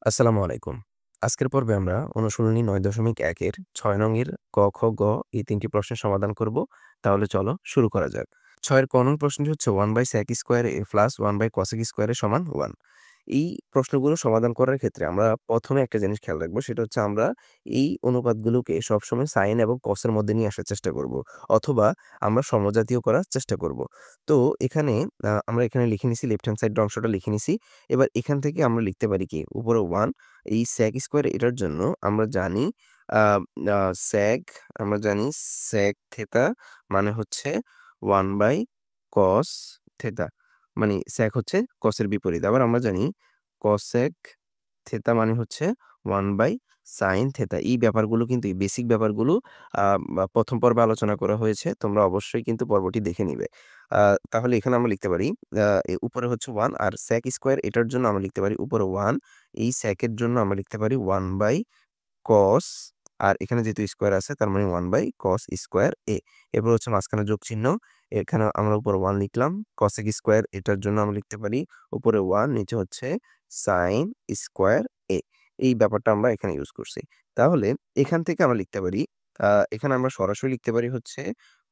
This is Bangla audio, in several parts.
আসসালামু আলাইকুম। আজকের পর্বে আমরা অনুশীলনী ৯.১ এর ৬ নং এর ক, খ, গ এই ৩ টি প্রশ্নের সমাধান করব। তাহলে চলো শুরু করা যাক। ৬ এর ক নং প্রশ্নটি হচ্ছে 1/sec square a plus 1/cosec square a সমান 1। এই প্রশ্নগুলো সমাধান করার ক্ষেত্রে আমরা ১ম এ একটা জিনিস খেয়াল রাখবো। সেটা হচ্ছে আমরা এই অনুপাতগুলোকে সবসময় সাইন এবং কসের মধ্যে নিয়ে আসার চেষ্টা করব। অথবা আমরা সমজাতীয় করার চেষ্টা করব। তো এখানে আমরা এখানে লিখে নিছি লেফট হ্যান্ড সাইড অংশটা লিখে নিছি। এবার এখান থেকে আমরা লিখতে পারি কি? উপরে 1 এই sec স্কয়ার এটার জন্য আমরা জানি আ আ sec আমরা জানি sec থিটা মানে হচ্ছে 1/cos থিটা। মানে sec হচ্ছে cos এর বিপরীত। আবার আমরা জানি cosec থিটা মানে হচ্ছে 1/sin থিটা। এই ব্যাপারগুলো কিন্তু এই বেসিক ব্যাপারগুলো আ বা ১ম পর্বে আলোচনা করা হয়েছে। তোমরা অবশ্যই কিন্তু পর্বটি দেখে নিবে। আ তাহলে এখানে আমরা লিখতে পারি উপরে হচ্ছে 1 আর sec স্কয়ার এটার জন্য আমরা লিখতে পারি উপরে 1 এই sec এর জন্য আমরা লিখতে পারি 1/cos আর এখানে যেহেতু স্কয়ার আছে তার মানে 1/cos স্কয়ার a। এরপর হচ্ছে মাঝখানে যোগ চিহ্ন। এখানে আমরা উপরে 1 লিখলাম। cosec স্কয়ার এটার জন্য আমরা লিখতে পারি উপরে 1 নিচে হচ্ছে sin স্কয়ার a। এই ব্যাপারটা আমরা এখানে ইউজ করছি। তাহলে এখান থেকে আমরা লিখতে পারি আ এখানে আমরা সরাসরি লিখতে পারি হচ্ছে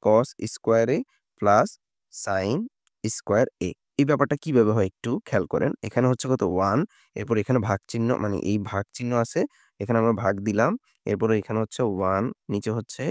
cos square a plus sin square a। এই ব্যাপারটা কিভাবে হয় একটু খেয়াল করেন। এখানে হচ্ছে কত 1 এরপর এখানে ভাগ চিহ্ন মানে এই ভাগ চিহ্ন আছে। এখানে আমরা ভাগ দিলাম। এরপরে এখানে হচ্ছে 1 নিচে হচ্ছে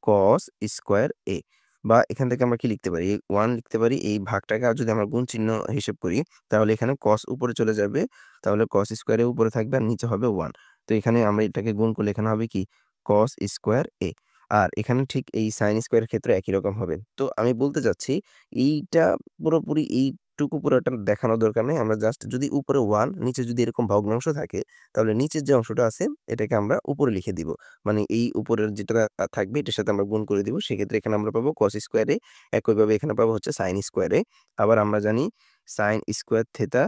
cos স্কয়ার a বা এখান থেকে আমরা কি লিখতে পারি? 1 লিখতে পারি। এই ভাগটাকে আর যদি আমরা গুণ চিহ্ন হিসেব করি তাহলে এখানে cos উপরে চলে যাবে। তাহলে cos স্কয়ার a উপরে থাকবে আর নিচে হবে 1। তো এখানে আমরা এটাকে গুণ করলে এখানে হবে কি? cos square a। আর এখানে ঠিক এই sin স্কয়ার এর ক্ষেত্রে একই রকম হবে। তো আমি বলতে চাচ্ছি এইটা পুরোপুরি এইটুকু পুরোটা দেখানোর দরকার নেই। আমরা জাস্ট যদি উপরে 1 নিচে যদি এরকম ভগ্নাংশ থাকে তাহলে নিচের যে অংশটা আছে এটাকে আমরা উপরে লিখে দিব। মানে এই উপরের যেটা থাকবে এটার সাথে আমরা গুণ করে দিব। সেক্ষেত্রে এখানে আমরা পাবো cos স্কয়ার a একইভাবে এখানে পাবো হচ্ছে sin স্কয়ার a। আবার আমরা জানি sin square theta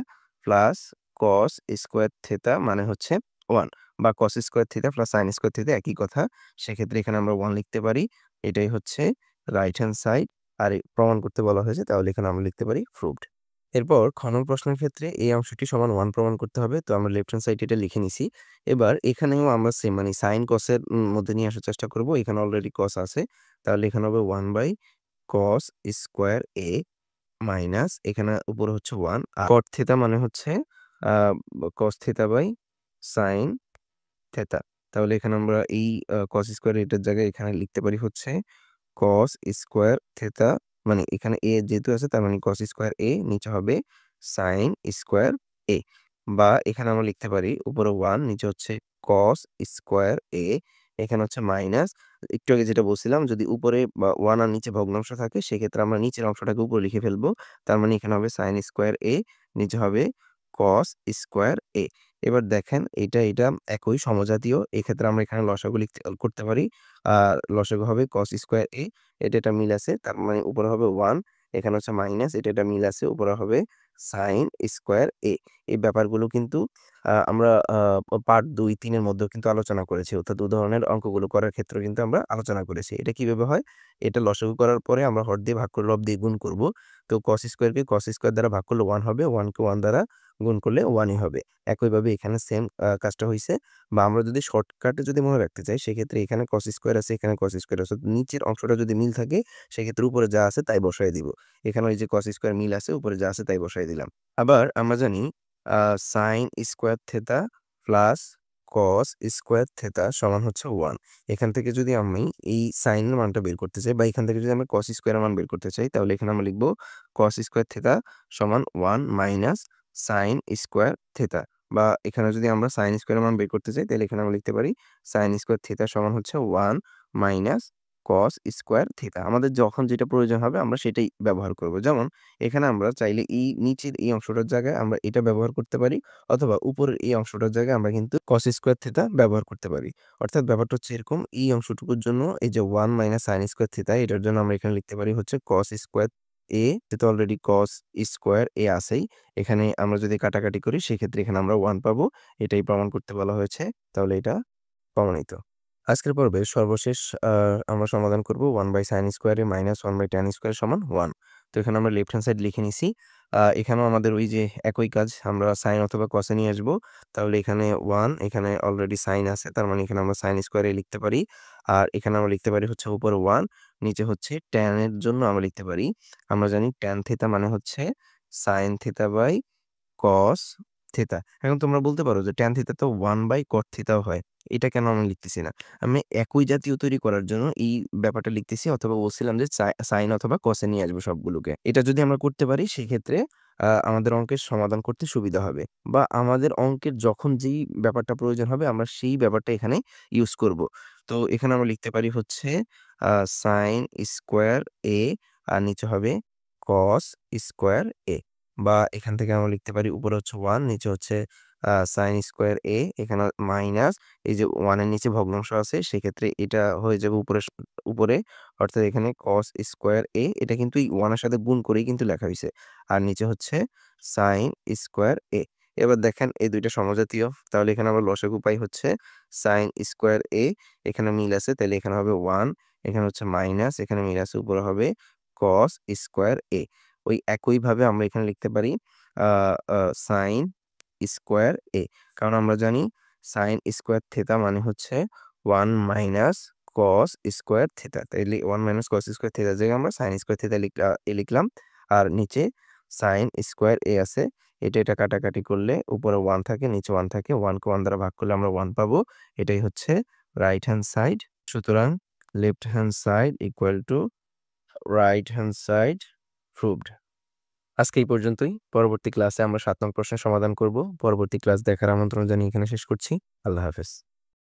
plus cos square theta মানে হচ্ছে 1 বা cos square theta plus sin square theta একই কথা। সেক্ষেত্রে এখানে আমরা 1 লিখতে পারি। এটাই হচ্ছে রাইট হ্যান্ড সাইড। আর প্রমাণ করতে বলা হয়েছে তাহলে এখানে আমরা লিখতে পারি প্রুভড। এরপর খ নং প্রশ্নের ক্ষেত্রে এই অংশটি সমান 1 প্রমাণ করতে হবে। তো আমরা লেফট হ্যান্ড সাইড এটা লিখে নিছি। এবার এখানেও আমরা সেম মানে sin cos এর মধ্যে নিয়ে আসার চেষ্টা করব। এখানে অলরেডি cos আছে। তাহলে এখানে হবে 1/cos স্কয়ার a মাইনাস এখানে উপরে হচ্ছে 1 আর cot থিটা মানে হচ্ছে আ cos theta by sin theta. তাহলে এখানে আমরা এই cos স্কয়ার এটার জায়গায় এখানে লিখতে পারি হচ্ছে cos স্কয়ার থিটা মানে এখানে a যেহেতু আছে তার মানে cos স্কয়ার a নিচে হবে sin স্কয়ার a বা এখানে আমরা লিখতে পারি উপরে 1 নিচে হচ্ছে cos স্কয়ার a এখানে হচ্ছে মাইনাস একটু আগে যেটা বলছিলাম যদি উপরে বা 1 আর নিচে ভগ্নাংশ থাকে সেক্ষেত্রে আমরা নিচের অংশটাকে উপরে লিখে ফেলবো। তার মানে এখানে হবে sin স্কয়ার a নিচে হবে cos স্কয়ার a। এবার দেখেন এটা একই সমজাতীয়। এক্ষেত্রে আমরা এখানে লসাগু করতে পারি। লসাগু হবে cos স্কয়ার a এটা মিল আছে। তার মানে উপরে হবে 1 এখানে হচ্ছে মাইনাস এটা মিল আছে। উপরে হবে sin স্কয়ার a। এই ব্যাপারগুলো কিন্তু আমরা পার্ট ২, ৩ এর মধ্যেও কিন্তু আলোচনা করেছি। অর্থাৎ উদাহরণের অঙ্কগুলো করার ক্ষেত্রেও কিন্তু আমরা আলোচনা করেছি। এটা কিভাবে হয়? এটা লসাগু করার পরে আমরা হর দিয়ে ভাগ করে লব দিয়ে গুণ করব। তো cos স্কয়ারকে cos স্কয়ার দ্বারা ভাগ করলে 1 হবে। 1 কে 1 দ্বারা গুণ করলে 1 ই হবে। একইভাবে এখানে সেম কাজটা হইছে। বা আমরা যদি শর্টকাটে যদি মনে রাখতে চাই সেক্ষেত্রে এখানে cos স্কয়ার আছে, এখানে cos স্কয়ার আছে। নিচের অংশটা যদি মিল থাকে সেক্ষেত্রে উপরে যা আছে তাই বসায় দিব। এখানে ওই যে cos স্কয়ার মিল আছে, উপরে যা আছে তাই বসায় দিলাম। আবার আমরা জানি আ sin square theta plus cos square theta সমান হচ্ছে 1। এখান থেকে যদি আমি এই sin এর মানটা বের করতে চাই বা এখান থেকে যদি আমরা cos স্কয়ার এর মান বের করতে চাই তাহলে এখানে আমরা লিখব cos স্কয়ার থিটা সমান 1 মাইনাস sin স্কয়ার থিটা। বা এখানে যদি আমরা sin স্কয়ার এর মান বের করতে চাই তাহলে এখানে আমরা লিখতে পারি sin স্কয়ার থিটা সমান হচ্ছে 1 মাইনাস cos স্কয়ার থিটা। আমাদের যখন যেটা প্রয়োজন হবে আমরা সেটাই ব্যবহার করব। যেমন এখানে আমরা চাইলে এই নিচের এই অংশটার জায়গায় আমরা এটা ব্যবহার করতে পারি অথবা উপরের এই অংশটার জায়গায় আমরা কিন্তু cos স্কয়ার থিটা ব্যবহার করতে পারি। অর্থাৎ ব্যাপারটা হচ্ছে এরকম এই অংশটুকুর জন্য এই যে 1 মাইনাস sin স্কয়ার থিটা এটার জন্য আমরা এখানে লিখতে পারি হচ্ছে cos স্কয়ার a যেহেতু অলরেডি cos স্কয়ার a আছেই। এখানে আমরা যদি কাটাকাটি করি সেক্ষেত্রে এখানে আমরা 1 পাবো। এটাই প্রমাণ করতে বলা হয়েছে। তাহলে এটা প্রমাণিত। আজকের পর্বে সর্বশেষ আ আমরা সমাধান করব 1/sin square minus 1/tan square সমান 1। তো এখানে আমরা লেফট হ্যান্ড সাইড লিখে নিছি। এখানেও আমাদের ওই যে একই কাজ আমরা sin অথবা cos এ নিয়ে আসবো। তাহলে এখানে 1 এখানে অলরেডি sin আছে। তার মানে এখানে আমরা sin স্কয়ার এ লিখতে পারি। আর এখানে আমরা লিখতে পারি হচ্ছে উপরে 1 নিচে হচ্ছে tan এর জন্য আমরা লিখতে পারি। আমরা জানি tan থিটা মানে হচ্ছে sin theta by cos theta. এখন তোমরা বলতে পারো যে tan থিটা তো 1/cot থিটাও হয়। এটা কেন আমি লিখতেছি না? আমি একই জাতীয় তৈরি করার জন্য এই ব্যাপারটা লিখতেছি অথবা বলছিলাম যে sin অথবা cos এ নিয়ে আসবো সবগুলোকে। এটা যদি আমরা করতে পারি সেক্ষেত্রে আমাদের অঙ্কের সমাধান করতে সুবিধা হবে। বা আমাদের অঙ্কের যখন যেই ব্যাপারটা প্রয়োজন হবে আমরা সেই ব্যাপারটা এখানে ইউজ করব। তো এখানে আমরা লিখতে পারি হচ্ছে আ sin স্কয়ার a আর নিচে হবে cos স্কয়ার a। বা এখান থেকে আমরা লিখতে পারি উপরে হচ্ছে 1 নিচে হচ্ছে sin স্কয়ার a এখানে মাইনাস এই যে 1 এর নিচে ভগ্নাংশ আছে সেক্ষেত্রে এটা হয়ে যাবে উপরে অর্থাৎ এখানে cos স্কয়ার a এটা কিন্তু এই 1 এর সাথে গুণ করেই কিন্তু লেখা হইছে। আর নিচে হচ্ছে sin স্কয়ার a। এবার দেখেন এই ২ টা সমজাতীয়। তাহলে এখানে আমরা লসাগু পাই হচ্ছে sin স্কয়ার a এখানে মিল আছে তাইলে এখানে হবে 1 এখানে হচ্ছে মাইনাস এখানে মিল আছে উপরে হবে cos স্কয়ার a। ওই একইভাবে আমরা এখানে লিখতে পারি আ আ sin স্কয়ার a কারণ আমরা জানি sin স্কয়ার থিটা মানে হচ্ছে 1 মাইনাস cos স্কয়ার থিটা। তাইলে 1 মাইনাস cos স্কয়ার থিটার জায়গায় আমরা sin স্কয়ার থিটা লিখলাম। আর নিচে sin স্কয়ার a আছে। এটা কাটাকাটি করলে উপরে 1 থাকে, নিচে 1 থাকে। 1 কে 1 দ্বারা ভাগ করলে আমরা 1 পাবো। এটাই হচ্ছে রাইট হ্যান্ড সাইড। সুতরাং left hand side equal to right hand side proved. আজকে এই পর্যন্তই। পরবর্তী ক্লাসে আমরা ৭ নং প্রশ্নের সমাধান করব। পরবর্তী ক্লাস দেখার আমন্ত্রণ জানিয়ে এখানে শেষ করছি। আল্লাহ হাফেজ।